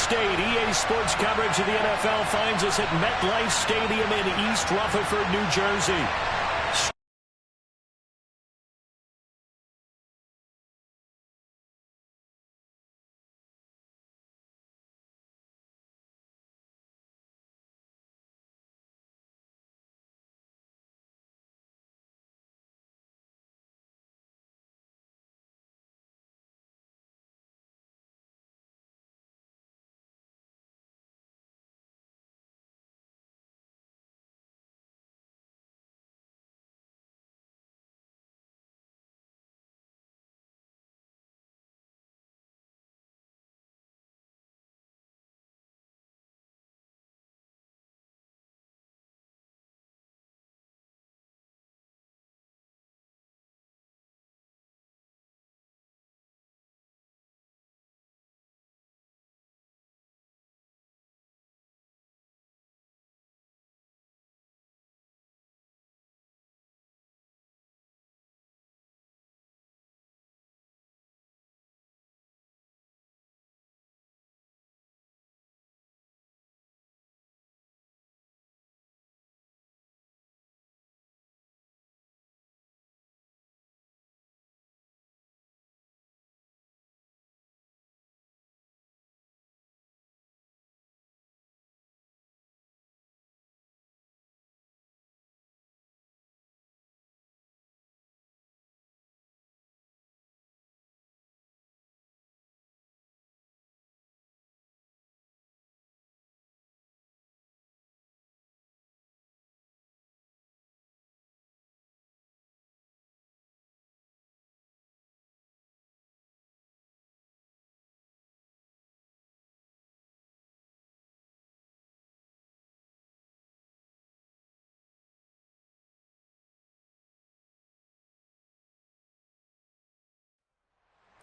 State. EA Sports coverage of the NFL finds us at MetLife Stadium in East Rutherford, New Jersey.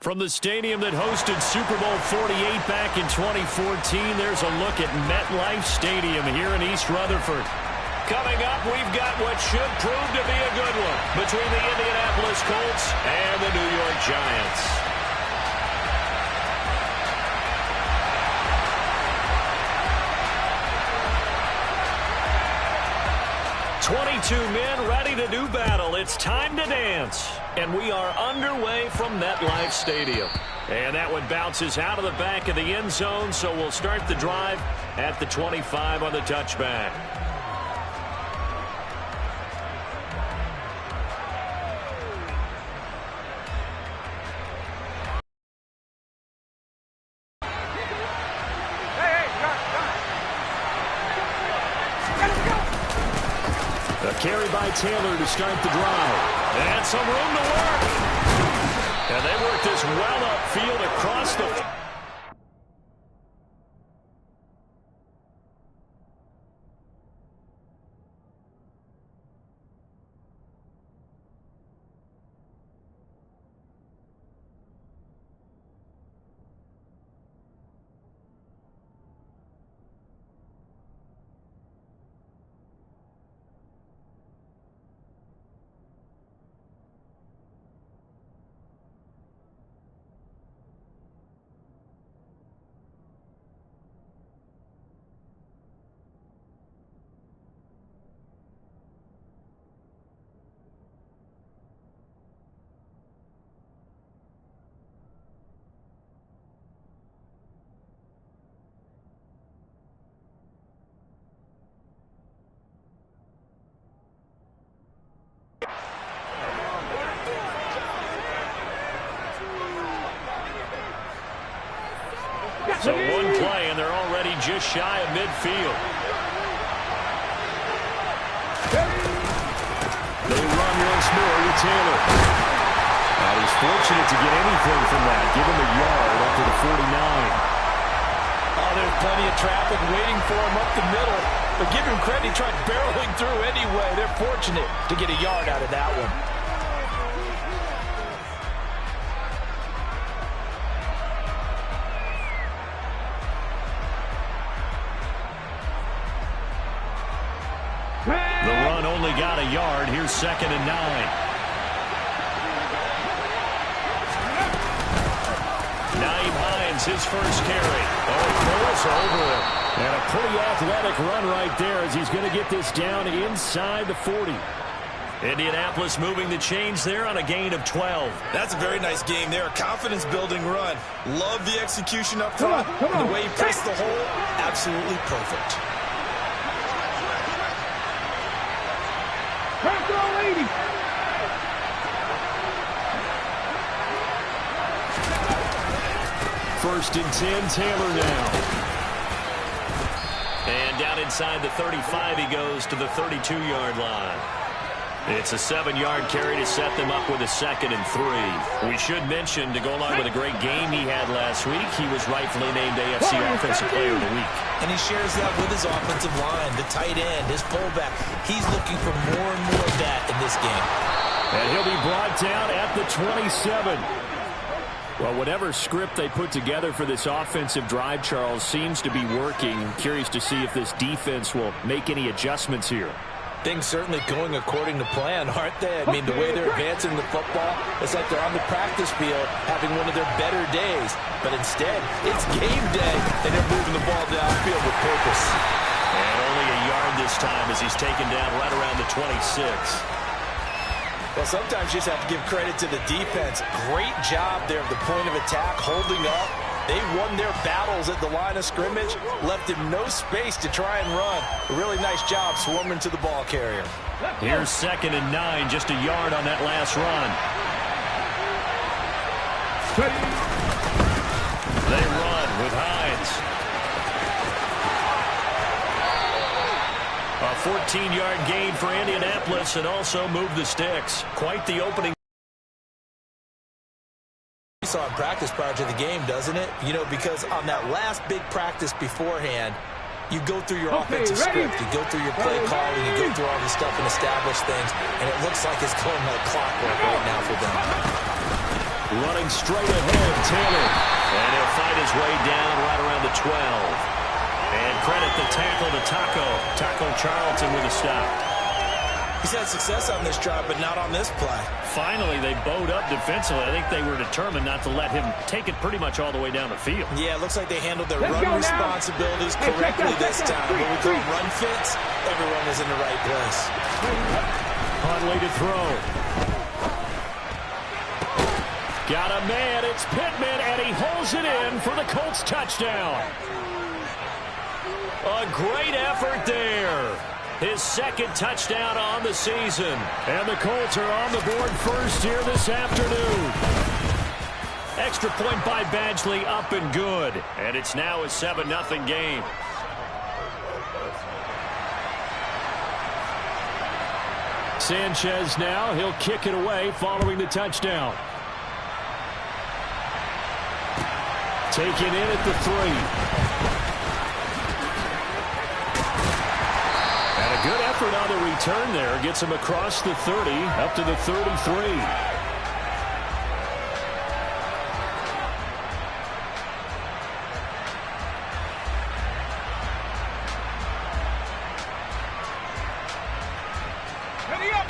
From the stadium that hosted Super Bowl 48 back in 2014, there's a look at MetLife Stadium here in East Rutherford. Coming up, we've got what should prove to be a good one between the Indianapolis Colts and the New York Giants. 22 men ready to do battle. It's time to dance. And we are underway from MetLife Stadium. And that one bounces out of the back of the end zone, so we'll start the drive at the 25 on the touchback. Carry by Taylor to start the drive. And some room to work. And they work this well upfield across the... So one play, and they're already just shy of midfield. They run once more with Taylor. And he's fortunate to get anything from that. Give him a yard up to the 49. Oh, there's plenty of traffic waiting for him up the middle. But give him credit, he tried barreling through anyway. They're fortunate to get a yard out of that one. The run only got a yard. Here's 2nd and 9. Naeem Hines wins his first carry. Oh, he goes over it. And a pretty athletic run right there as he's going to get this down inside the 40. Indianapolis moving the chains there on a gain of 12. That's a very nice game there. A confidence-building run. Love the execution up front. And the way he pressed the hole, absolutely perfect. First and 10, Taylor now. And down inside the 35, he goes to the 32-yard line. It's a 7-yard carry to set them up with a 2nd and 3. We should mention, to go along with a great game he had last week, he was rightfully named AFC Offensive Player of the Week. And he shares that with his offensive line, the tight end, his fullback. He's looking for more and more of that in this game. And he'll be brought down at the 27. Well, whatever script they put together for this offensive drive, Charles, seems to be working. I'm curious to see if this defense will make any adjustments here. Things certainly going according to plan, aren't they? I mean, the way they're advancing the football, it's like they're on the practice field having one of their better days. But instead, it's game day, and they're moving the ball downfield with purpose. And only a yard this time as he's taken down right around the 26. Well, sometimes you just have to give credit to the defense. Great job there at the point of attack, holding up. They won their battles at the line of scrimmage, left him no space to try and run. A really nice job swarming to the ball carrier. Here's 2nd and 9, just a yard on that last run. They run with Hines. A 14-yard gain for Indianapolis and also move the sticks. Quite the opening. Saw in practice prior to the game, doesn't it? You know, because on that last big practice beforehand, you go through your offensive script, you go through your play calling, you go through all this stuff and establish things, and it looks like it's going like clockwork right now for them. Running straight ahead, Taylor. And he'll fight his way down right around the 12. And credit the tackle to Taco Charlton with a stop. He's had success on this drive, but not on this play. Finally, they bowed up defensively. I think they were determined not to let him take it pretty much all the way down the field. Yeah, it looks like they handled their run responsibilities correctly this time. When we call run fits, everyone was in the right place. Huntley to throw. Got a man. It's Pittman, and he holds it in for the Colts touchdown. A great effort there. His 2nd touchdown on the season. And the Colts are on the board first here this afternoon. Extra point by Badgley, up and good. And it's now a 7-0 game. Sanchez now. He'll kick it away following the touchdown. Taken in at the 3. Good effort on the return there. Gets him across the 30, up to the 33.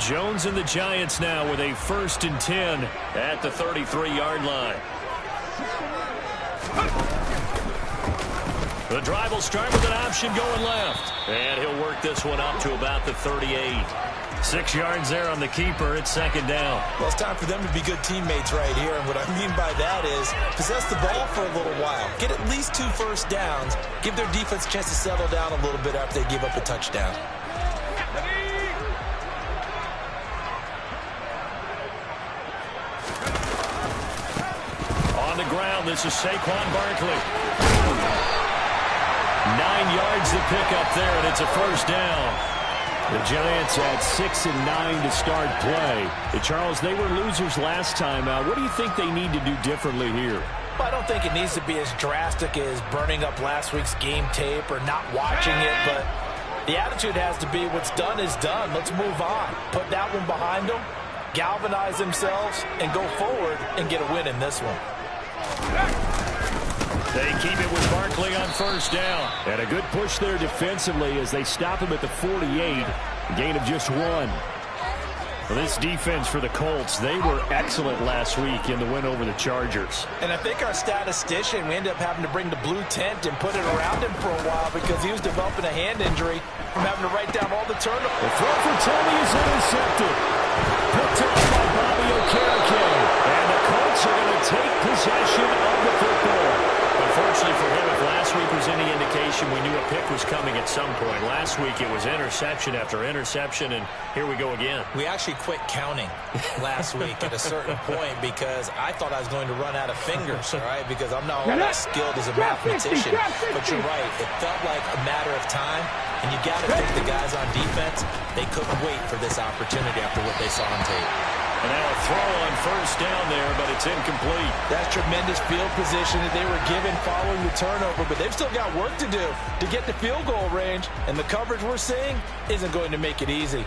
Jones and the Giants now with a 1st and 10 at the 33-yard line. The drive will start with an option going left. And he'll work this one up to about the 38. 6 yards there on the keeper. It's 2nd down. Well, it's time for them to be good teammates right here. And what I mean by that is possess the ball for a little while. Get at least 2 first downs. Give their defense a chance to settle down a little bit after they give up a touchdown. On the ground, this is Saquon Barkley. 9 yards to pick up there, and it's a 1st down. The Giants had 6 and 9 to start play. Hey, Charles, they were losers last time out. What do you think they need to do differently here? Well, I don't think it needs to be as drastic as burning up last week's game tape or not watching it, but the attitude has to be what's done is done. Let's move on. Put that one behind them, galvanize themselves, and go forward and get a win in this one. They keep it with Barkley on 1st down. And a good push there defensively as they stop him at the 48. A gain of just 1. Well, this defense for the Colts, they were excellent last week in the win over the Chargers. And I think our statistician, we ended up having to bring the blue tent and put it around him for a while because he was developing a hand injury from having to write down all the turnovers. The throw for Tony is intercepted. Picked off by Bobby Okereke. And the Colts are going to take possession of the football. Unfortunately for him, if last week was any indication, we knew a pick was coming at some point. Last week it was interception after interception, and here we go again. We actually quit counting last week at a certain point because I thought I was going to run out of fingers, all right, because I'm not all that skilled as a mathematician. But you're right. It felt like a matter of time, and you got to think the guys on defense, they couldn't wait for this opportunity after what they saw on tape. And now a throw on first down there, but it's incomplete. That's tremendous field position that they were given following the turnover, but they've still got work to do to get to field goal range, and the coverage we're seeing isn't going to make it easy.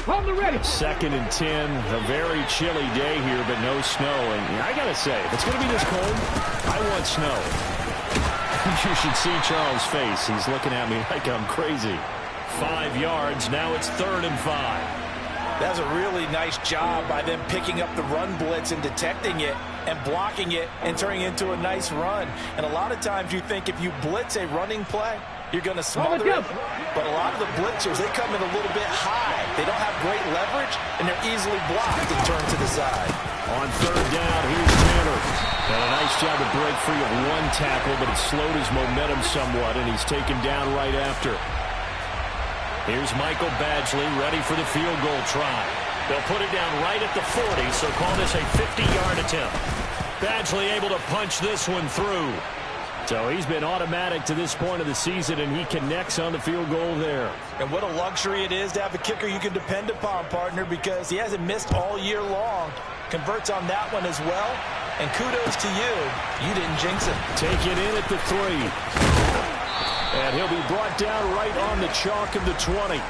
On the ready. 2nd and 10, a very chilly day here, but no snow. And I got to say, if it's going to be this cold, I want snow. You should see Charles' face. He's looking at me like I'm crazy. 5 yards. Now it's 3rd and 5. That's a really nice job by them picking up the run blitz and detecting it and blocking it and turning it into a nice run. And a lot of times you think if you blitz a running play, you're going to smother it. But a lot of the blitzers, they come in a little bit high. They don't have great leverage, and they're easily blocked and turned to the side. On 3rd down, here's Tanner. And a nice job to break free of one tackle, but it slowed his momentum somewhat, and he's taken down right after. Here's Michael Badgley ready for the field goal try. They'll put it down right at the 40, so call this a 50-yard attempt. Badgley able to punch this one through. So he's been automatic to this point of the season, and he connects on the field goal there. And what a luxury it is to have a kicker you can depend upon, partner, because he hasn't missed all year long. Converts on that one as well. And kudos to you. You didn't jinx it. Take it in at the 3. And he'll be brought down right on the chalk of the 20.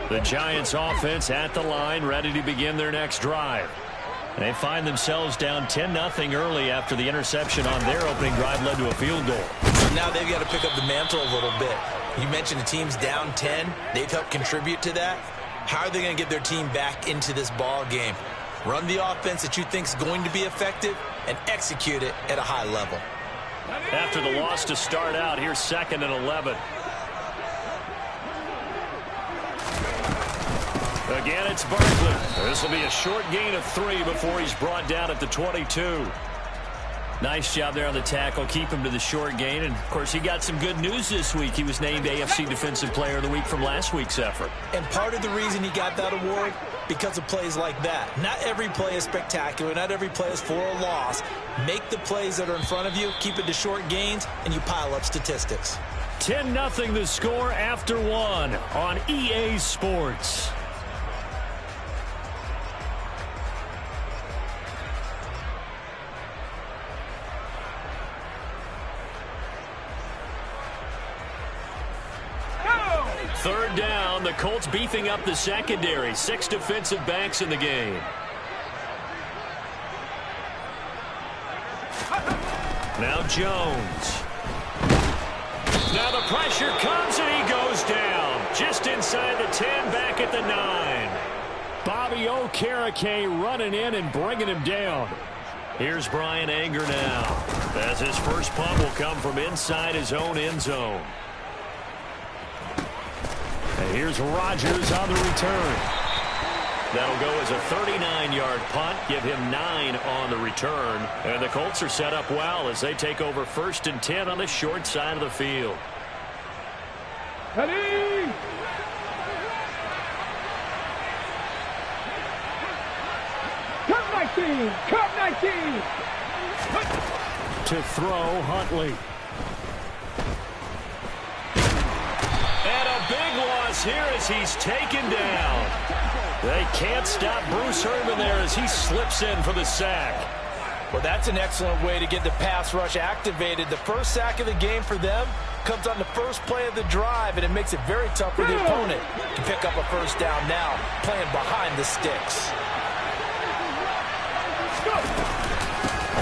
The Giants offense at the line, ready to begin their next drive. And they find themselves down 10-0 early after the interception on their opening drive led to a field goal. So now they've got to pick up the mantle a little bit. You mentioned the team's down 10. They've helped contribute to that. How are they going to get their team back into this ball game? Run the offense that you think is going to be effective and execute it at a high level. After the loss to start out, here's 2nd and 11. Again, it's Barkley. This will be a short gain of 3 before he's brought down at the 22. Nice job there on the tackle. Keep him to the short gain. And, of course, he got some good news this week. He was named AFC Defensive Player of the Week from last week's effort. And part of the reason he got that award, because of plays like that. Not every play is spectacular. Not every play is for a loss. Make the plays that are in front of you, keep it to short gains, and you pile up statistics. 10-0 the score after 1 on EA Sports. Third down, the Colts beefing up the secondary. 6 defensive backs in the game. Now Jones. Now the pressure comes and he goes down. Just inside the 10, back at the 9. Bobby Okereke running in and bringing him down. Here's Brian Anger now, as his first punt will come from inside his own end zone. And here's Rodgers on the return. That'll go as a 39-yard punt, give him 9 on the return. And the Colts are set up well as they take over 1st and 10 on the short side of the field. Ready? Cut 19! Cut 19! To throw, Huntley. And a big loss here as he's taken down. They can't stop Bruce Irvin there as he slips in for the sack. Well, that's an excellent way to get the pass rush activated. The first sack of the game for them comes on the first play of the drive, and it makes it very tough for the opponent to pick up a first down now, playing behind the sticks.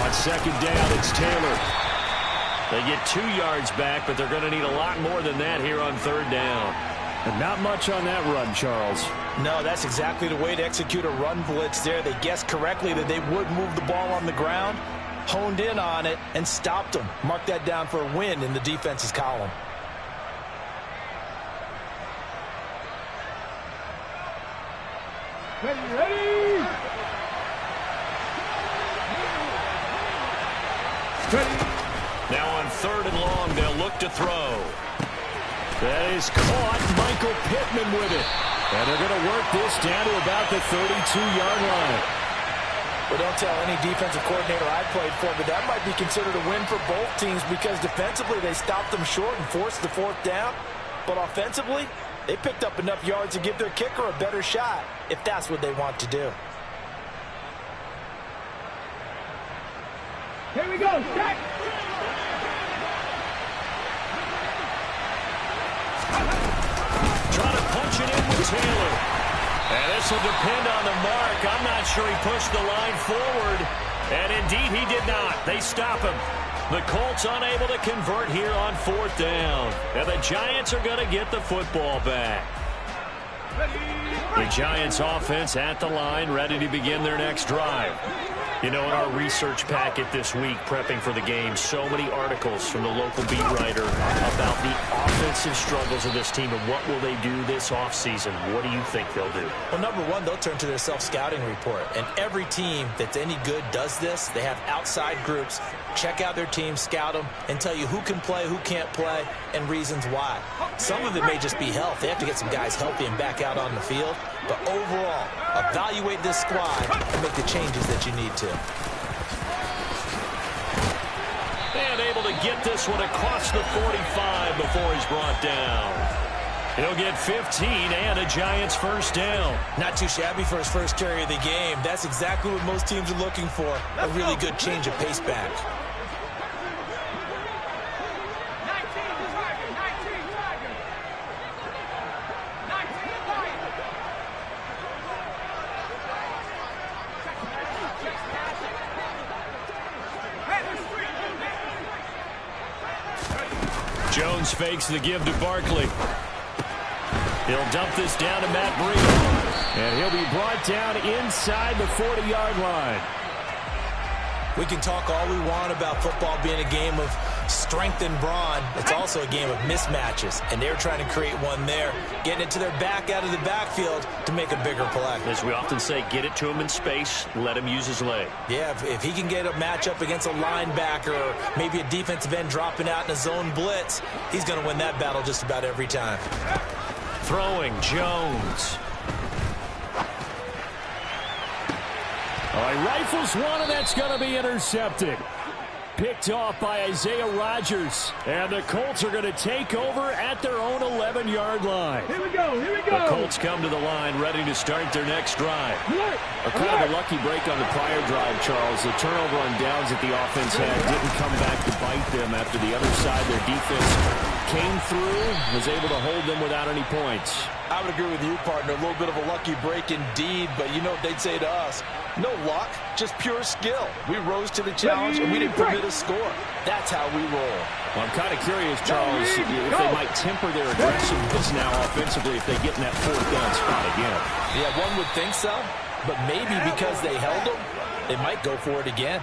On second down, it's Taylor. They get 2 yards back, but they're going to need a lot more than that here on third down. And not much on that run, Charles. No, that's exactly the way to execute a run blitz there. They guessed correctly that they would move the ball on the ground, honed in on it, and stopped them. Mark that down for a win in the defense's column. Ready. Now on third and long, they'll look to throw. That is caught. Michael Pittman with it. And they're going to work this down to about the 32-yard line. Well, don't tell any defensive coordinator I played for, but that might be considered a win for both teams because defensively they stopped them short and forced the fourth down. But offensively, they picked up enough yards to give their kicker a better shot if that's what they want to do. Here we go. Set. Trying to punch it in with Taylor. And this will depend on the mark. I'm not sure he pushed the line forward. And indeed, he did not. They stop him. The Colts unable to convert here on fourth down. And the Giants are going to get the football back. The Giants offense at the line, ready to begin their next drive. You know, in our research packet this week, prepping for the game, so many articles from the local beat writer about the offensive struggles of this team and what will they do this offseason. What do you think they'll do? Well, number one, they'll turn to their self-scouting report. And every team that's any good does this. They have outside groups. Check out their team, scout them, and tell you who can play, who can't play, and reasons why. Some of it may just be health. They have to get some guys healthy and back out on the field. But overall, evaluate this squad and make the changes that you need to. And able to get this one across the 45 before he's brought down. He'll get 15 and a Giants first down. Not too shabby for his first carry of the game. That's exactly what most teams are looking for. A really good change of pace back. Jones fakes the give to Barkley. He'll dump this down to Matt Breida. And he'll be brought down inside the 40-yard line. We can talk all we want about football being a game of strength and brawn. It's also a game of mismatches, and they're trying to create one there, getting it to their back out of the backfield to make a bigger play. As we often say, get it to him in space, let him use his leg. Yeah, if he can get a matchup against a linebacker or maybe a defensive end dropping out in a zone blitz, he's going to win that battle just about every time. Throwing, Jones. He rifles one, and that's going to be intercepted. Picked off by Isaiah Rodgers. And the Colts are going to take over at their own 11-yard line. Here we go. Here we go. The Colts come to the line, ready to start their next drive. Kind of a lucky break on the prior drive, Charles. The turnover on downs that the offense had didn't come back to bite them after the other side. Their defense came through, was able to hold them without any points. I would agree with you, partner. A little bit of a lucky break indeed, but you know what they'd say to us? No luck, just pure skill. We rose to the challenge, and we didn't permit a score. That's how we roll. Well, I'm kind of curious, Charles, if they might temper their aggressiveness now offensively if they get in that fourth down spot again. Yeah, one would think so, but maybe because they held them, they might go for it again.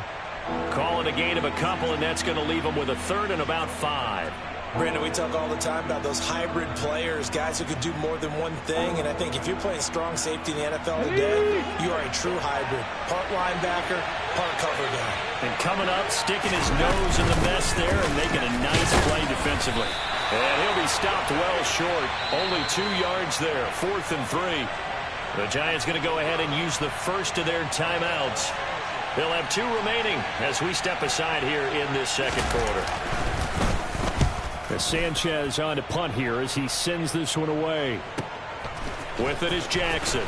Call it a gain of a couple, and that's going to leave them with a third and about 5. Brandon, we talk all the time about those hybrid players, guys who can do more than one thing, and I think if you're playing strong safety in the NFL today, you are a true hybrid. Part linebacker, part cover guy. And coming up, sticking his nose in the mess there and making a nice play defensively. And he'll be stopped well short. Only 2 yards there, 4th and 3. The Giants going to go ahead and use the first of their timeouts. They'll have 2 remaining as we step aside here in this second quarter. Sanchez on to punt here as he sends this one away. With it is Jackson.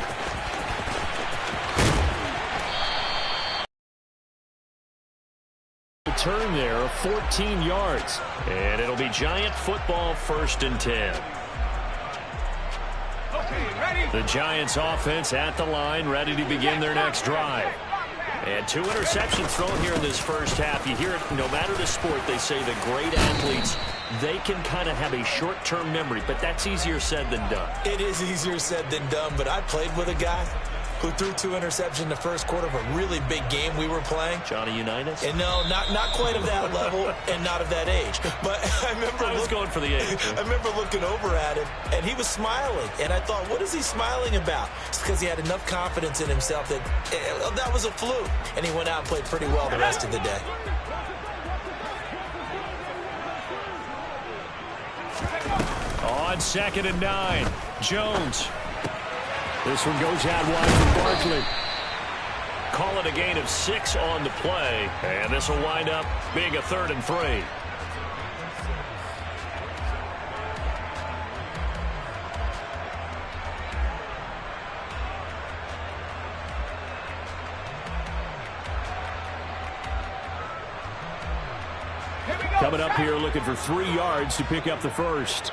return there of 14 yards. And it'll be Giant football, 1st and 10. The Giants offense at the line, ready to begin their next drive. And 2 interceptions thrown here in this first half. You hear it, no matter the sport, they say the great athletes, they can kind of have a short-term memory, but that's easier said than done. It is easier said than done, but I played with a guy who threw 2 interceptions in the first quarter of a really big game we were playing. Johnny Unitas? And no, not quite of that level and not of that age. But I was going for the age. I remember looking over at him, and he was smiling. And I thought, what is he smiling about? It's because he had enough confidence in himself that that was a fluke. And he went out and played pretty well the rest of the day. On 2nd and 9, Jones. This one goes out wide for Barkley. Call it a gain of 6 on the play, and this will wind up being a 3rd and 3. Coming up here looking for 3 yards to pick up the first.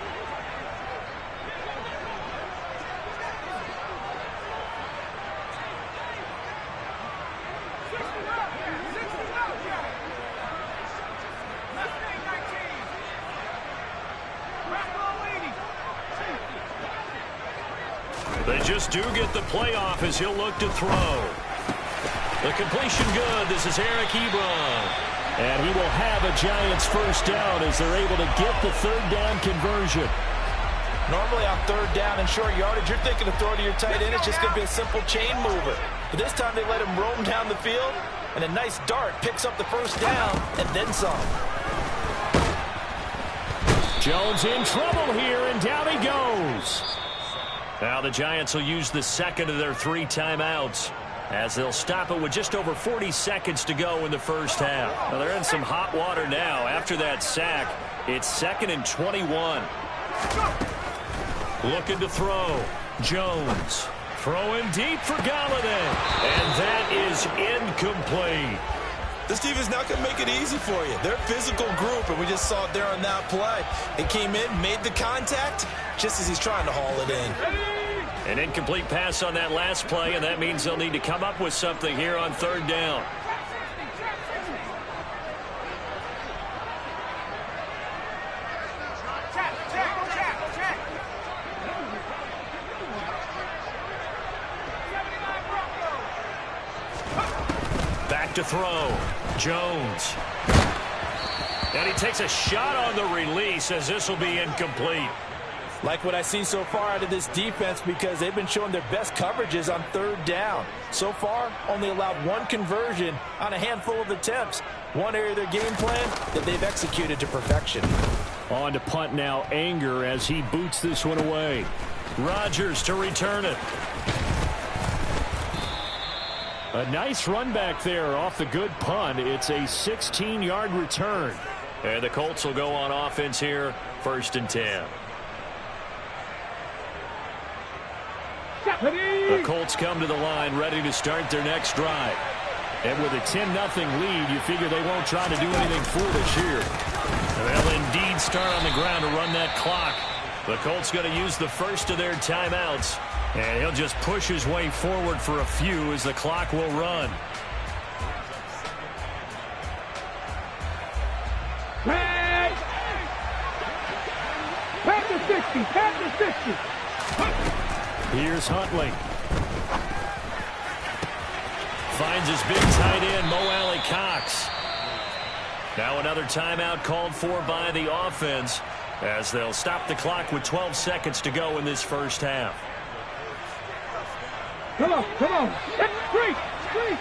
They just do get the playoff as he'll look to throw. The completion good. This is Eric Ebron. And he will have a Giants first down as they're able to get the 3rd down conversion. Normally on 3rd down and short yardage, you're thinking to throw to your tight end. It's just going to be a simple chain mover. But this time they let him roam down the field, and a nice dart picks up the first down and then some. Jones in trouble here, and down he goes. Now the Giants will use the 2nd of their 3 timeouts as they'll stop it with just over 40 seconds to go in the first half. Now they're in some hot water now. After that sack, it's 2nd and 21. Looking to throw. Jones throwing deep for Galladay. And that is incomplete. This team is not going to make it easy for you. They're a physical group, and we just saw it there on that play. They came in, made the contact, just as he's trying to haul it in. An incomplete pass on that last play, and that means they'll need to come up with something here on 3rd down. Back to throw. Jones. And he takes a shot on the release as this will be incomplete. Like what I see so far out of this defense, because they've been showing their best coverages on 3rd down. So far, only allowed 1 conversion on a handful of attempts. One area of their game plan that they've executed to perfection. On to punt now, Anger as he boots this one away. Rodgers to return it. A nice run back there off the good punt. It's a 16-yard return. And the Colts will go on offense here, 1st and 10. The Colts come to the line ready to start their next drive. And with a 10-0 lead, you figure they won't try to do anything foolish here. They'll indeed start on the ground to run that clock. The Colts going to use the first of their timeouts. And he'll just push his way forward for a few as the clock will run. Pat the 60, pat the 60. Here's Huntley. Finds his big tight end, Mo Alley Cox. Now another timeout called for by the offense as they'll stop the clock with 12 seconds to go in this first half. Come on, come on. Straight, straight.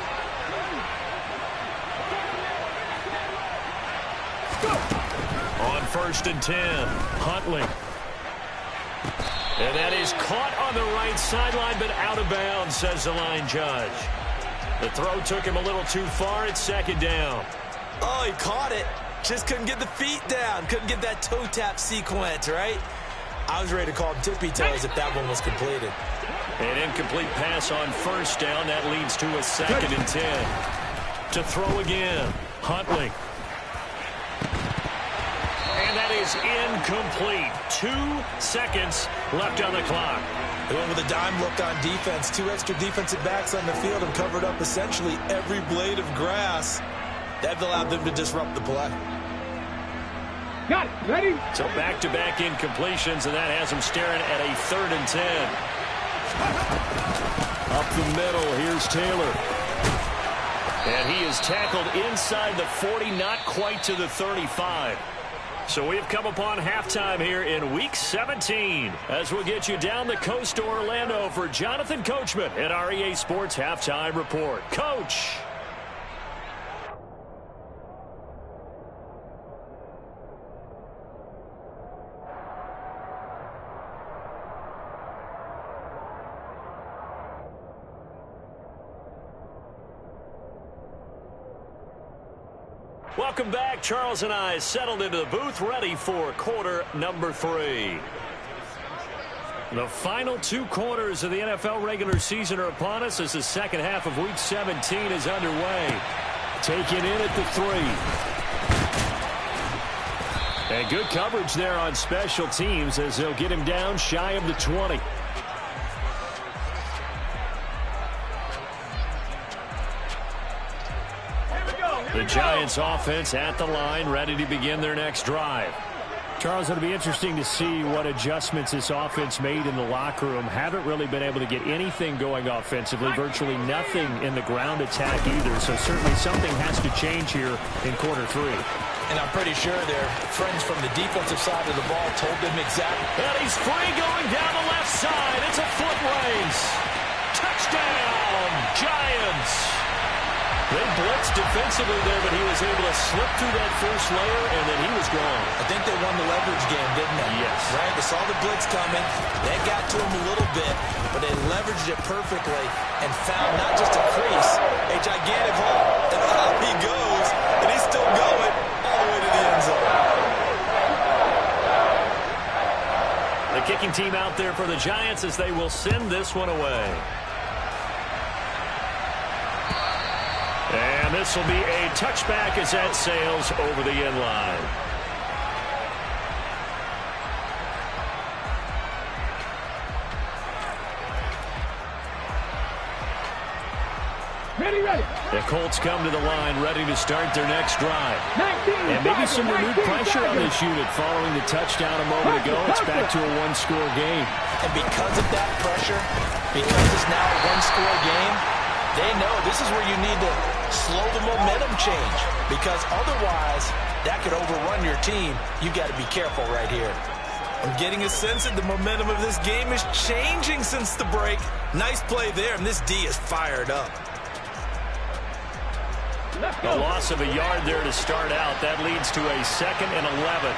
On 1st and 10, Huntley. And that is caught on the right sideline, but out of bounds, says the line judge. The throw took him a little too far. It's 2nd down. Oh, he caught it. Just couldn't get the feet down. Couldn't get that toe tap sequence, right? I was ready to call him tippy toes if that one was completed. An incomplete pass on 1st down. That leads to a 2nd and 10. To throw again, Huntley. And that is incomplete. 2 seconds left on the clock. They went with a dime look on defense. 2 extra defensive backs on the field and covered up essentially every blade of grass. That allowed them to disrupt the play. Got it. Ready? So back-to-back incompletions, and that has them staring at a 3rd and 10. Up the middle, here's Taylor. And he is tackled inside the 40, not quite to the 35. So we've come upon halftime here in Week 17 as we'll get you down the coast to Orlando for Jonathan Coachman at our EA Sports Halftime Report. Coach! Welcome back. Charles and I settled into the booth, ready for quarter number 3. The final 2 quarters of the NFL regular season are upon us as the second half of Week 17 is underway. Taken in at the 3. And good coverage there on special teams as they'll get him down shy of the 20. The Giants offense at the line, ready to begin their next drive. Charles, it'll be interesting to see what adjustments this offense made in the locker room. Haven't really been able to get anything going offensively, virtually nothing in the ground attack either. So certainly something has to change here in quarter 3. And I'm pretty sure their friends from the defensive side of the ball told them exactly. And he's free going down the left side. It's a foot race. Touchdown, Giants. They blitzed defensively there, but he was able to slip through that first layer, and then he was gone. I think they won the leverage game, didn't they? Yes. Right? They saw the blitz coming. That got to him a little bit, but they leveraged it perfectly and found not just a crease, a gigantic hole. And up he goes, and he's still going all the way to the end zone. The kicking team out there for the Giants as they will send this one away. And this will be a touchback as that sails over the end line. Ready. The Colts come to the line ready to start their next drive. 19, And maybe some renewed pressure on this unit following the touchdown a moment ago. It's back to a 1-score game. And because of that pressure, because it's now a 1-score game, they know this is where you need to slow the momentum change, because otherwise that could overrun your team. You got to be careful right here. I'm getting a sense that the momentum of this game is changing since the break. Nice play there, and this D is fired up. A loss of a yard there to start out. That leads to a 2nd and 11.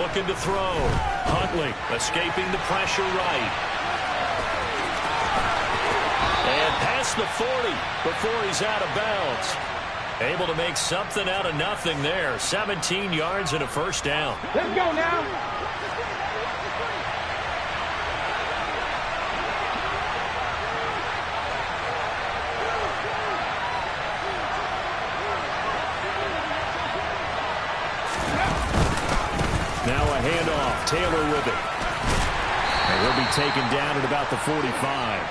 Looking to throw. Huntley escaping the pressure right. And past the 40 before he's out of bounds. Able to make something out of nothing there. 17 yards and a first down. Let's go now. Now a handoff. Taylor with it. And he'll be taken down at about the 45.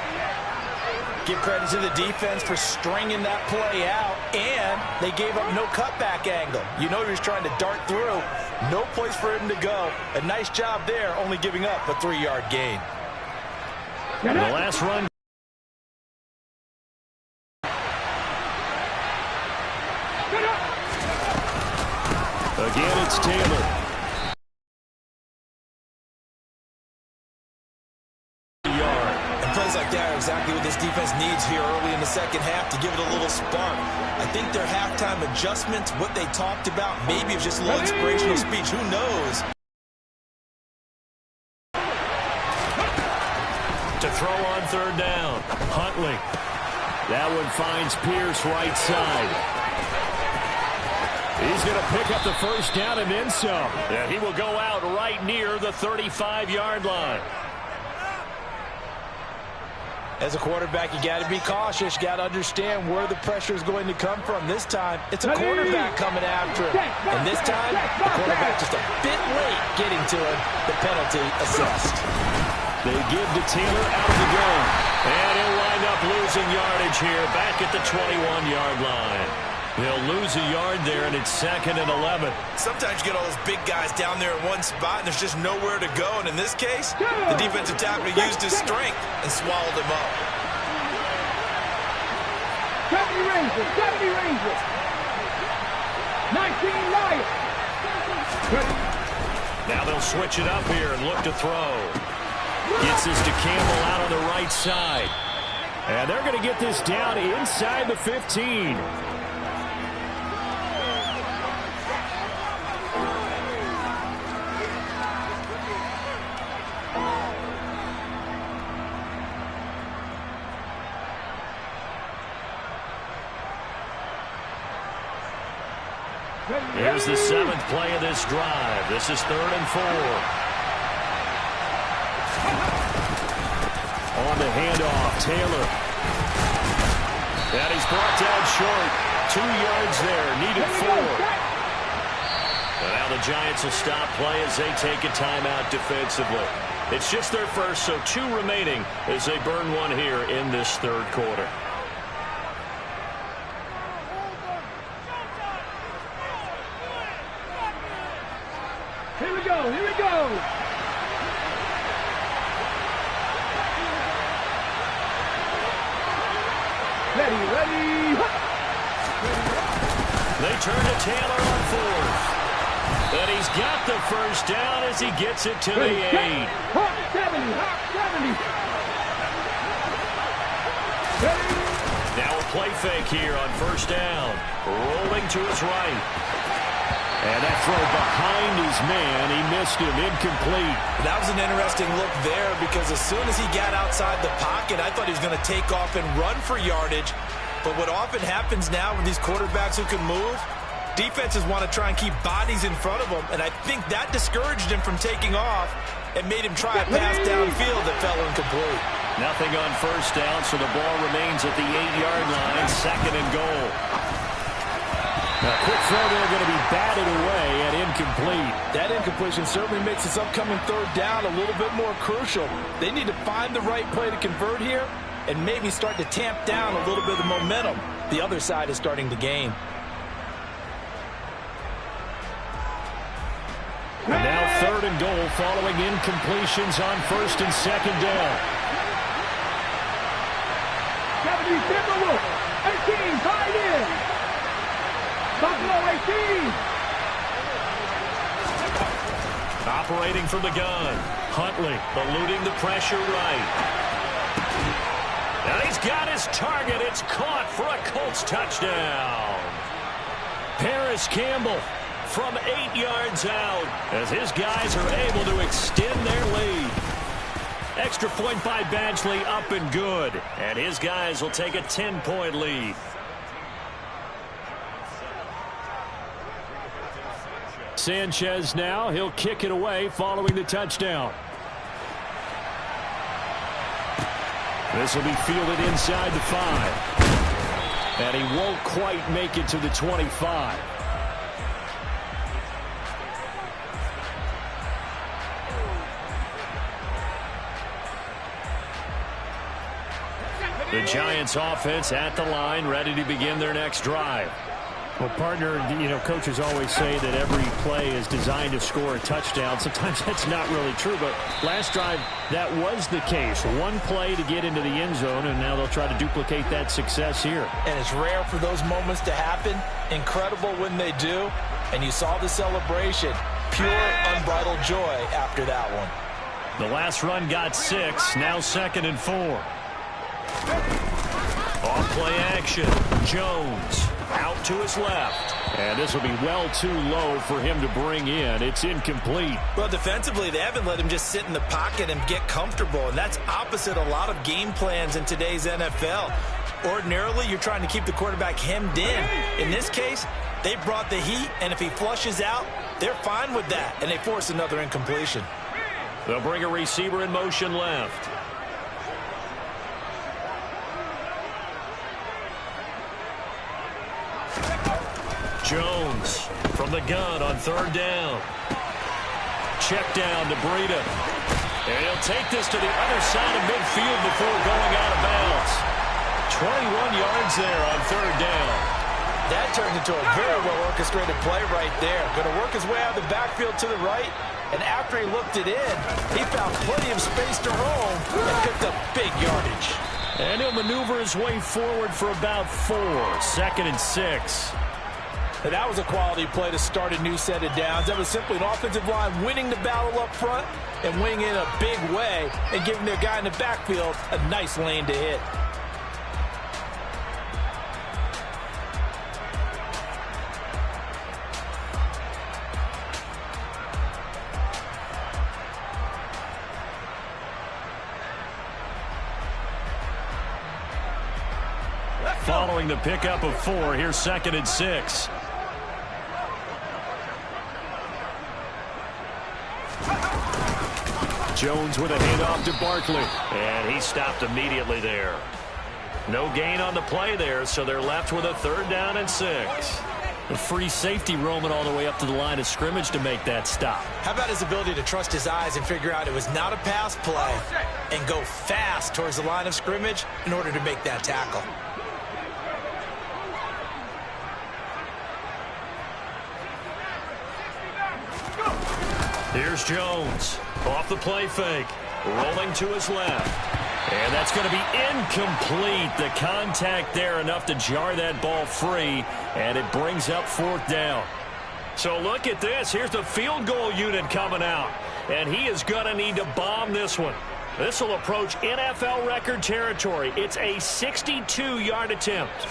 Give credit to the defense for stringing that play out, and they gave up no cutback angle. You know he was trying to dart through. No place for him to go. A nice job there, only giving up a 3-yard gain. The last run. Again, it's Taylor. Plays like that are exactly what this defense needs here early in the second half to give it a little spark. I think their halftime adjustments, what they talked about, maybe it's just a little inspirational speech. Who knows? To throw on 3rd down. Huntley. That one finds Pierce right side. He's going to pick up the first down and then some. And he will go out right near the 35-yard line. As a quarterback, you got to be cautious. You got to understand where the pressure is going to come from. This time, it's a quarterback coming after him. And this time, the quarterback just a bit late getting to him. The penalty assessed. They give to Taylor out of the gun. And he'll wind up losing yardage here back at the 21-yard line. They'll lose a yard there, and it's 2nd and 11. Sometimes you get all those big guys down there in one spot, and there's just nowhere to go. And in this case, the defensive tackle used his strength and swallowed him up. 70 Rangers, 70 Rangers. 19 Lions. Now they'll switch it up here and look to throw. Gets this to Campbell out on the right side. And they're going to get this down inside the 15. Here's the 7th play of this drive. This is 3rd and 4. On the handoff, Taylor. And he's brought down short. 2 yards there, needed 4. And now the Giants will stop play as they take a timeout defensively. It's just their first, so 2 remaining as they burn one here in this 3rd quarter. Here we go, here we go. Ready. They turn to Taylor on 4th. And he's got the first down as he gets it to the 8. Hawk 70. Now a play fake here on 1st down. Rolling to his right. And that throw behind his man, he missed him, incomplete. That was an interesting look there because as soon as he got outside the pocket, I thought he was going to take off and run for yardage. But what often happens now with these quarterbacks who can move, defenses want to try and keep bodies in front of them, and I think that discouraged him from taking off and made him try a pass downfield that fell incomplete. Nothing on 1st down, so the ball remains at the 8-yard line, 2nd and goal. Now, quick throw there going to be batted away and incomplete. That incompletion certainly makes this upcoming 3rd down a little bit more crucial. They need to find the right play to convert here and maybe start to tamp down a little bit of the momentum the other side is starting to gain. And now 3rd and goal following incompletions on 1st and 2nd down. 70 Timberwolves. 18 tied in. Buffalo 18. Operating from the gun. Huntley eluding the pressure right. And he's got his target. It's caught for a Colts touchdown. Paris Campbell from 8 yards out as his guys are able to extend their lead. Extra point by Badgley up and good. And his guys will take a 10-point lead. Sanchez now, he'll kick it away following the touchdown. This will be fielded inside the 5. And he won't quite make it to the 25. The Giants offense at the line, ready to begin their next drive. Well, partner, coaches always say that every play is designed to score a touchdown. Sometimes that's not really true, but last drive, that was the case. One play to get into the end zone, and now they'll try to duplicate that success here. And it's rare for those moments to happen. Incredible when they do. And you saw the celebration. Pure, unbridled joy after that one. The last run got 6, now 2nd and 4. Off play action. Jones out to his left. And this will be well too low for him to bring in. It's incomplete. Well, defensively, they haven't let him just sit in the pocket and get comfortable. And that's opposite a lot of game plans in today's NFL. Ordinarily, you're trying to keep the quarterback hemmed in. In this case, they brought the heat, and if he flushes out, they're fine with that. And they force another incompletion. They'll bring a receiver in motion left. Jones from the gun on third down. Check down to Breida. And he'll take this to the other side of midfield before going out of bounds. 21 yards there on third down. That turned into a very well-orchestrated play right there. Going to work his way out of the backfield to the right. And after he looked it in, he found plenty of space to roam and picked up big yardage. And he'll maneuver his way forward for about 4. 2nd and 6. And that was a quality play to start a new set of downs. That was simply an offensive line winning the battle up front and winning in a big way and giving their guy in the backfield a nice lane to hit. Following the pickup of 4, here's 2nd and 6. Jones with a handoff to Barkley. And he stopped immediately there. No gain on the play there, so they're left with a 3rd down and 6. The free safety roaming all the way up to the line of scrimmage to make that stop. How about his ability to trust his eyes and figure out it was not a pass play and go fast towards the line of scrimmage in order to make that tackle. Here's Jones. Off the play fake. Rolling to his left. And that's going to be incomplete. The contact there enough to jar that ball free. And it brings up 4th down. So look at this. Here's the field goal unit coming out. And he is going to need to bomb this one. This will approach NFL record territory. It's a 62-yard attempt.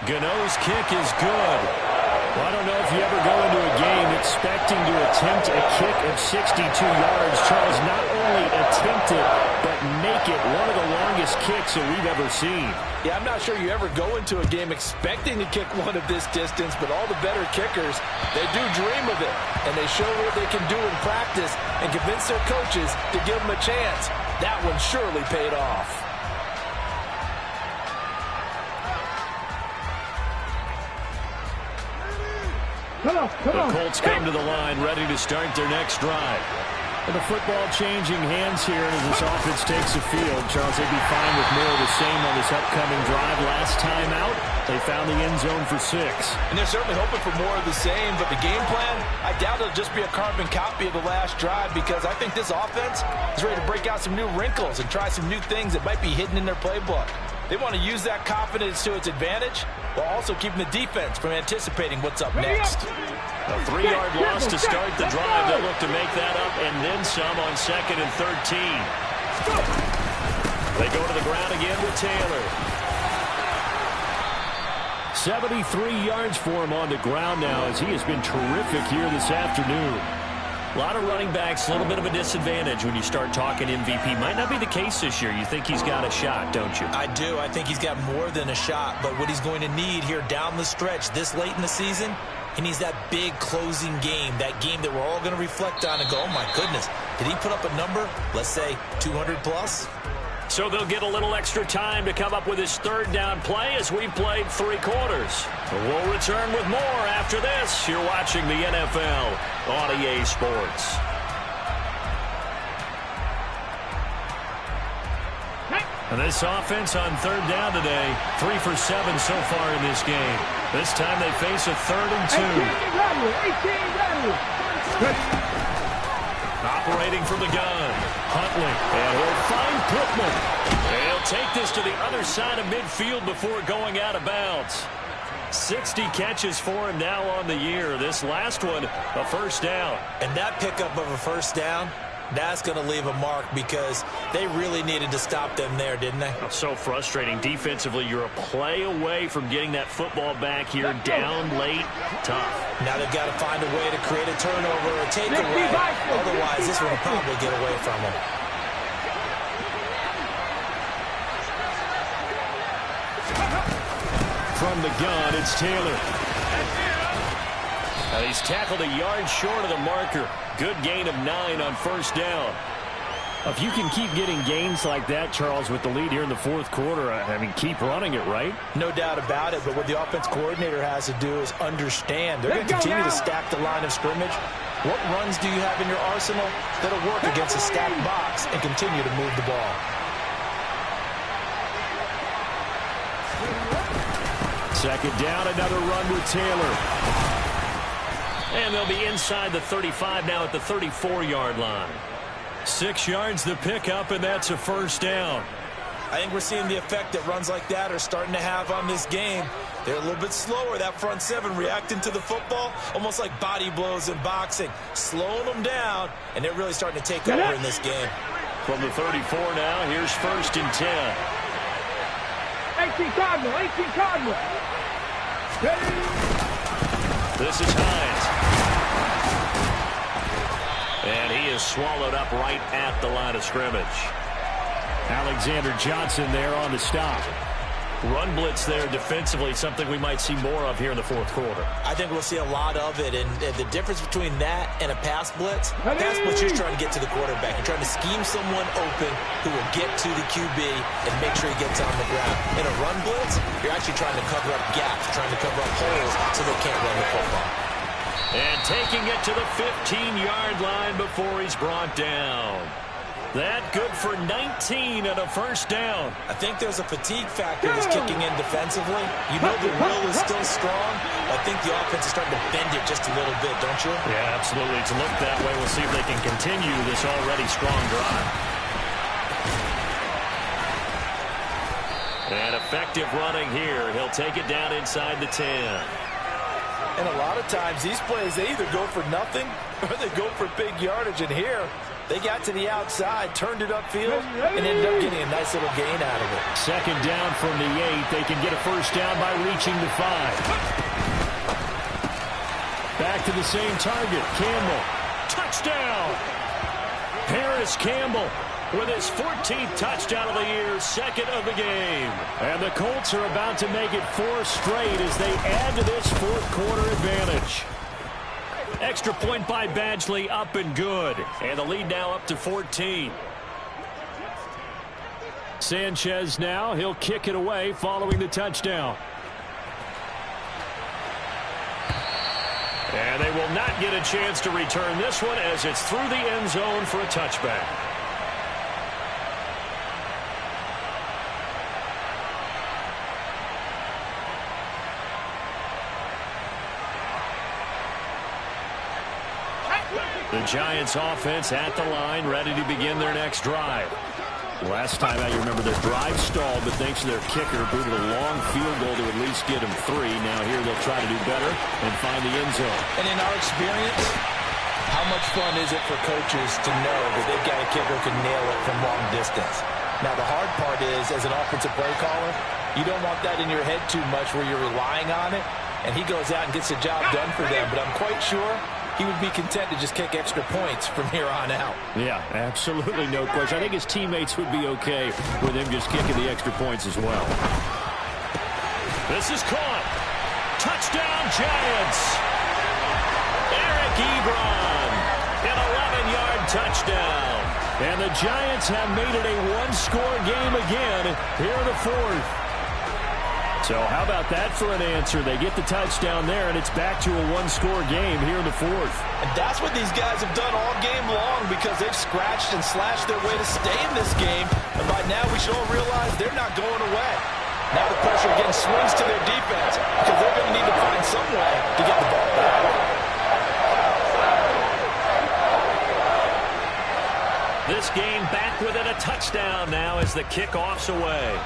Gano's kick is good. Well, I don't know if you ever go into a game expecting to attempt a kick of 62 yards. Charles, not only attempt it, but make it one of the longest kicks that we've ever seen. Yeah, I'm not sure you ever go into a game expecting to kick one of this distance, but all the better kickers, they do dream of it. And they show what they can do in practice and convince their coaches to give them a chance. That one surely paid off. The Colts come to the line, ready to start their next drive. With the football changing hands here as this offense takes the field. Charles, they'd be fine with more of the same on this upcoming drive. Last time out, they found the end zone for 6. And they're certainly hoping for more of the same, but the game plan, I doubt it'll just be a carbon copy of the last drive, because I think this offense is ready to break out some new wrinkles and try some new things that might be hidden in their playbook. They want to use that confidence to its advantage while also keeping the defense from anticipating what's up next. A 3-yard loss to start the drive. They'll look to make that up and then some on 2nd and 13. They go to the ground again with Taylor. 73 yards for him on the ground now, as he has been terrific here this afternoon. A lot of running backs, a little bit of a disadvantage when you start talking MVP. Might not be the case this year. You think he's got a shot, don't you? I do. I think he's got more than a shot. But what he's going to need here down the stretch this late in the season, he needs that big closing game, that game that we're all going to reflect on and go, oh, my goodness, did he put up a number, let's say 200 plus? So they'll get a little extra time to come up with his 3rd down play as we've played 3 quarters. We'll return with more after this. You're watching the NFL on EA Sports. And this offense on 3rd down today, 3 for 7 so far in this game. This time they face a 3rd and 2. Operating from the gun, Huntley, and he'll find Pittman. And he'll take this to the other side of midfield before going out of bounds. 60 catches for him now on the year. This last one, a 1st down. And that pickup of a 1st down, that's going to leave a mark, because they really needed to stop them there, didn't they? So frustrating. Defensively, you're a play away from getting that football back here down late. Tough. Now they've got to find a way to create a turnover or a takeaway. Otherwise, this one will probably get away from them. From the gun, it's Taylor. And he's tackled a yard short of the marker. Good gain of 9 on 1st down. If you can keep getting gains like that, Charles, with the lead here in the fourth quarter, I mean, keep running it, right? No doubt about it, but what the offense coordinator has to do is understand. They're going to continue to stack the line of scrimmage. What runs do you have in your arsenal that'll work against a stacked box and continue to move the ball? Second down, another run with Taylor. And they'll be inside the 35 now at the 34-yard line. 6 yards the pickup, and that's a first down. I think we're seeing the effect that runs like that are starting to have on this game. They're a little bit slower, that front seven, reacting to the football, almost like body blows in boxing, slowing them down, and they're really starting to take over in this game. From the 34 now, here's 1st and 10. 18 Cardinal, 18 Cardinal. This is Hines. And he is swallowed up right at the line of scrimmage. Alexander Johnson there on the stop. Run blitz there defensively, something we might see more of here in the fourth quarter. I think we'll see a lot of it, and the difference between that and a pass blitz, pass blitz, you're trying to get to the quarterback. You're trying to scheme someone open who will get to the QB and make sure he gets on the ground. In a run blitz, you're actually trying to cover up gaps, trying to cover up holes so they can't run the football. And taking it to the 15-yard line before he's brought down. That good for 19 and a first down. I think there's a fatigue factor that's kicking in defensively. You know the will is still strong. I think the offense is starting to bend it just a little bit, don't you? Yeah, absolutely. It's looked that way. We'll see if they can continue this already strong drive. And effective running here. He'll take it down inside the 10. And a lot of times these plays, they either go for nothing or they go for big yardage. And here, they got to the outside, turned it upfield, and ended up getting a nice little gain out of it. Second down from the 8. They can get a first down by reaching the 5. Back to the same target. Campbell. Touchdown! Paris Campbell with his 14th touchdown of the year, second of the game. And the Colts are about to make it 4 straight as they add to this fourth quarter advantage. Extra point by Badgley, up and good. And the lead now up to 14. Sanchez now, he'll kick it away following the touchdown. And they will not get a chance to return this one as it's through the end zone for a touchback. The Giants offense at the line, ready to begin their next drive. Last time out, you remember their drive stalled, but thanks to their kicker, booted a long field goal to at least get them 3. Now here they'll try to do better and find the end zone. And in our experience, how much fun is it for coaches to know that they've got a kicker who can nail it from long distance? Now the hard part is, as an offensive play caller, you don't want that in your head too much where you're relying on it, and he goes out and gets the job done for them. But I'm quite sure he would be content to just kick extra points from here on out. Yeah, absolutely no question. I think his teammates would be okay with him just kicking the extra points as well. This is caught. Touchdown, Giants. Eric Ebron, an 11-yard touchdown. And the Giants have made it a one-score game again here in the fourth. So how about that for an answer? They get the touchdown there, and it's back to a one-score game here in the fourth. And that's what these guys have done all game long, because they've scratched and slashed their way to stay in this game. And by now we should all realize they're not going away. Now the pressure again swings to their defense, because they're going to need to find some way to get the ball back. This game back within a touchdown now as the kickoff's away.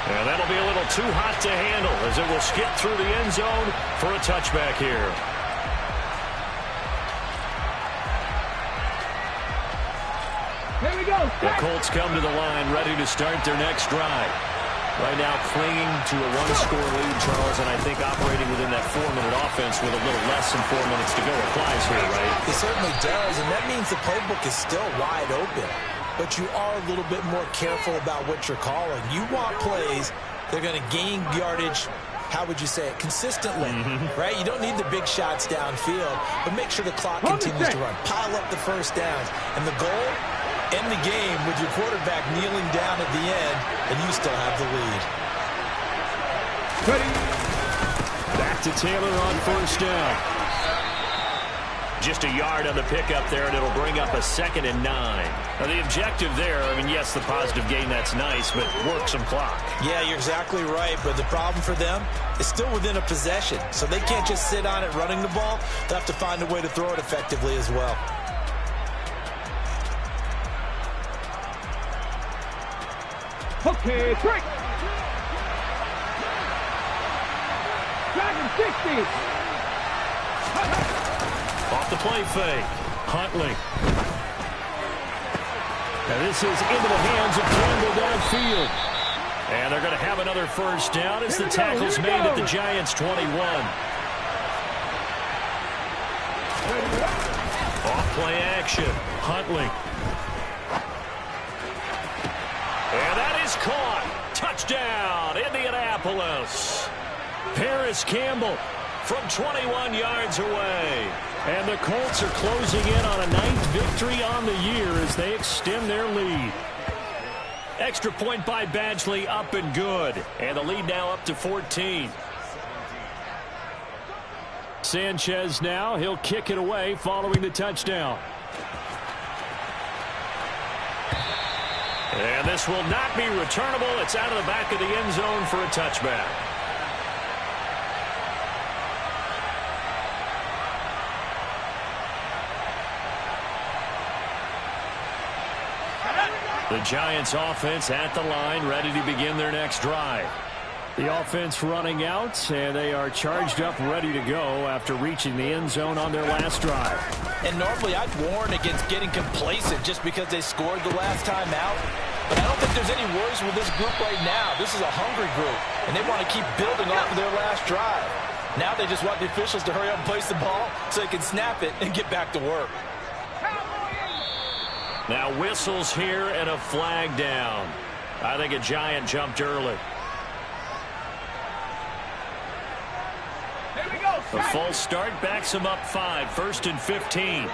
And that'll be a little too hot to handle as it will skip through the end zone for a touchback here. Here we go. The Colts come to the line ready to start their next drive. Right now clinging to a one-score lead, Charles, and I think operating within that 4-minute offense with a little less than 4 minutes to go applies here, right? It certainly does, and that means the playbook is still wide open. But you are a little bit more careful about what you're calling. You want plays that are going to gain yardage how would you say it, consistently, right? You don't need the big shots downfield, but make sure the clock continues to run. Pile up the first downs. And the goal, end the game with your quarterback kneeling down at the end, and you still have the lead. Back to Taylor on first down. Just a yard on the pickup there, and it'll bring up a 2nd and 9. Now, the objective there, I mean, yes, the positive gain, that's nice, but work some clock. Yeah, you're exactly right, but the problem for them is still within a possession, so they can't just sit on it running the ball. They'll have to find a way to throw it effectively as well. Okay, break. Dragon 60. Off the play fake. Huntley. Now this is into the hands of Campbell downfield. And they're going to have another first down as the tackle's made at the Giants' 21. Off play action. Huntley. And that is caught. Touchdown, Indianapolis. Paris Campbell from 21 yards away. And the Colts are closing in on a 9th victory on the year as they extend their lead. Extra point by Badgley, up and good. And the lead now up to 14. Sanchez now, he'll kick it away following the touchdown. And this will not be returnable. It's out of the back of the end zone for a touchback. The Giants offense at the line, ready to begin their next drive. The offense running out, and they are charged up, ready to go after reaching the end zone on their last drive. And normally I'd warn against getting complacent just because they scored the last time out. But I don't think there's any worries with this group right now. This is a hungry group, and they want to keep building off of their last drive. Now they just want the officials to hurry up and place the ball so they can snap it and get back to work. Now whistles here and a flag down. I think a Giant jumped early. A false start backs him up 5. 1st and 15.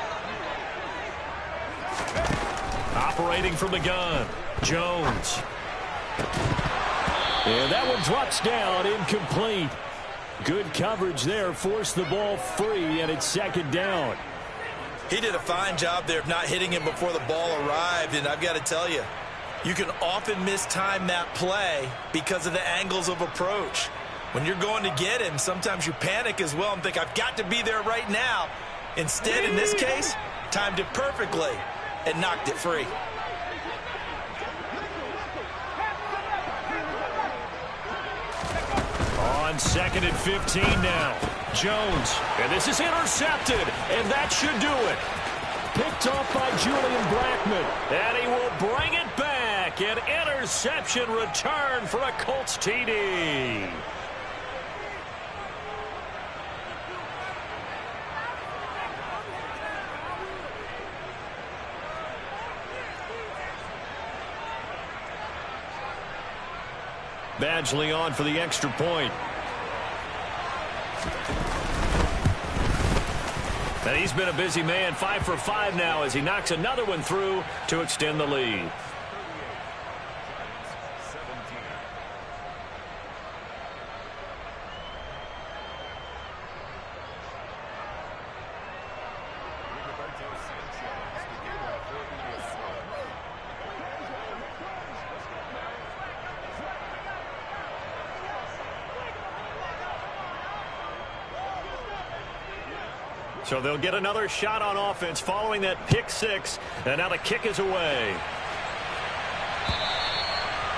Operating from the gun. Jones. And that one drops down, incomplete. Good coverage there, forced the ball free, and it's 2nd down. He did a fine job there of not hitting him before the ball arrived, and I've got to tell you, you can often mistime that play because of the angles of approach. When you're going to get him, sometimes you panic as well and think, I've got to be there right now. Instead, in this case, timed it perfectly and knocked it free. On 2nd and 15 now. Jones, and this is intercepted, and that should do it. Picked off by Julian Blackmon, and he will bring it back. An interception return for a Colts TD. Badgley on for the extra point. And he's been a busy man, 5 for 5 now as he knocks another one through to extend the lead. So they'll get another shot on offense following that pick 6. And now the kick is away.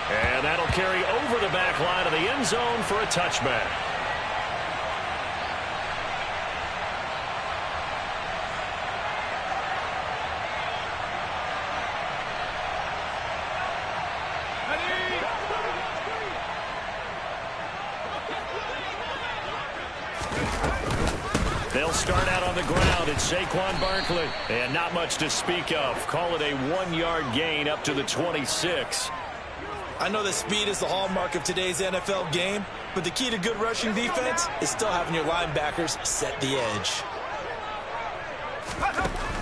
And that'll carry over the back line of the end zone for a touchback. They'll start out on the ground. It's Saquon Barkley. And not much to speak of. Call it a 1-yard gain up to the 26. I know that speed is the hallmark of today's NFL game, but the key to good rushing defense is still having your linebackers set the edge.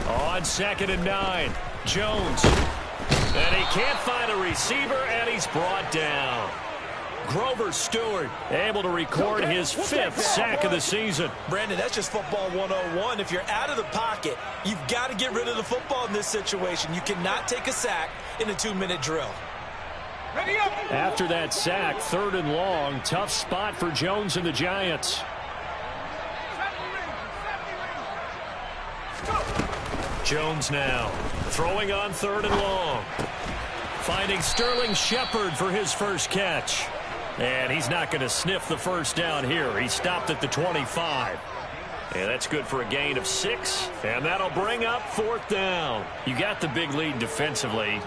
On 2nd and 9, Jones. And he can't find a receiver, and he's brought down. Grover Stewart able to record his 5th sack of the season. Brandon, that's just football 101. If you're out of the pocket, you've got to get rid of the football in this situation. You cannot take a sack in a 2-minute drill. After that sack, 3rd and long, tough spot for Jones and the Giants. Jones now throwing on 3rd and long. Finding Sterling Shepard for his first catch. And he's not going to sniff the first down here. He stopped at the 25. And that's good for a gain of 6. And that'll bring up 4th down. You got the big lead defensively.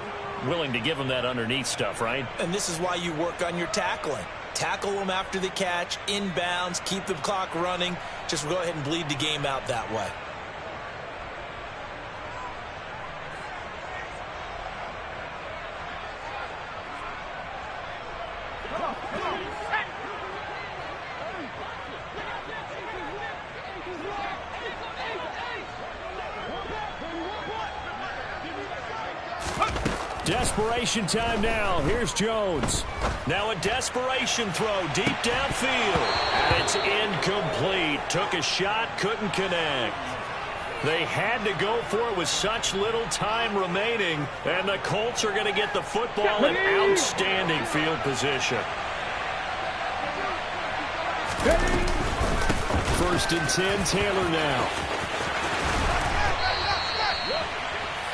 Willing to give them that underneath stuff, right? And this is why you work on your tackling. Tackle them after the catch, inbounds, keep the clock running. Just go ahead and bleed the game out that way. Desperation time now. Here's Jones. Now a desperation throw deep downfield. And it's incomplete. Took a shot, couldn't connect. They had to go for it with such little time remaining. And the Colts are going to get the football in outstanding field position. 1st and 10, Taylor now.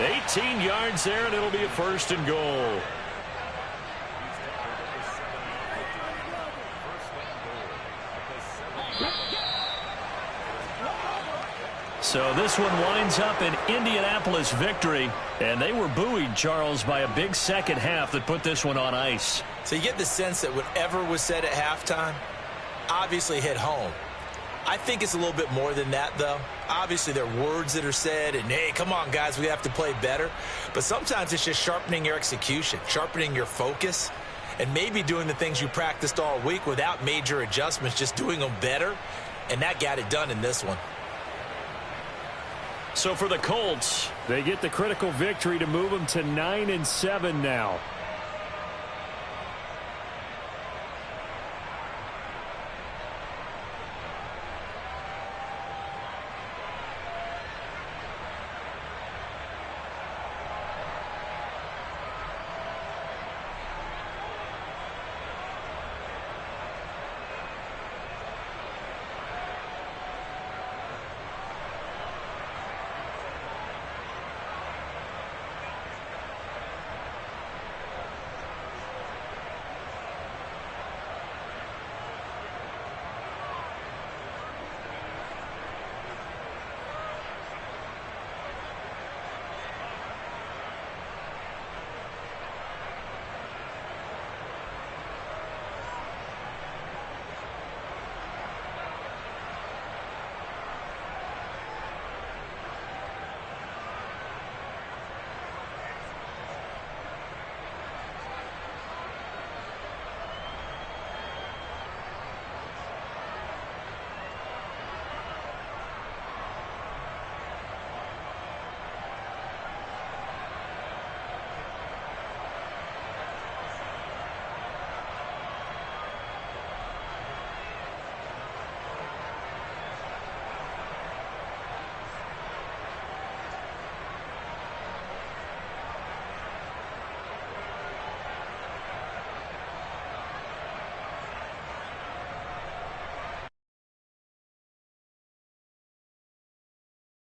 18 yards there, and it'll be a 1st and goal. So this one winds up an Indianapolis victory, and they were buoyed, Charles, by a big second half that put this one on ice. So you get the sense that whatever was said at halftime obviously hit home. I think it's a little bit more than that, though. Obviously, there are words that are said, and, hey, come on, guys, we have to play better. But sometimes it's just sharpening your execution, sharpening your focus, and maybe doing the things you practiced all week without major adjustments, just doing them better, and that got it done in this one. So for the Colts, they get the critical victory to move them to 9-7 now.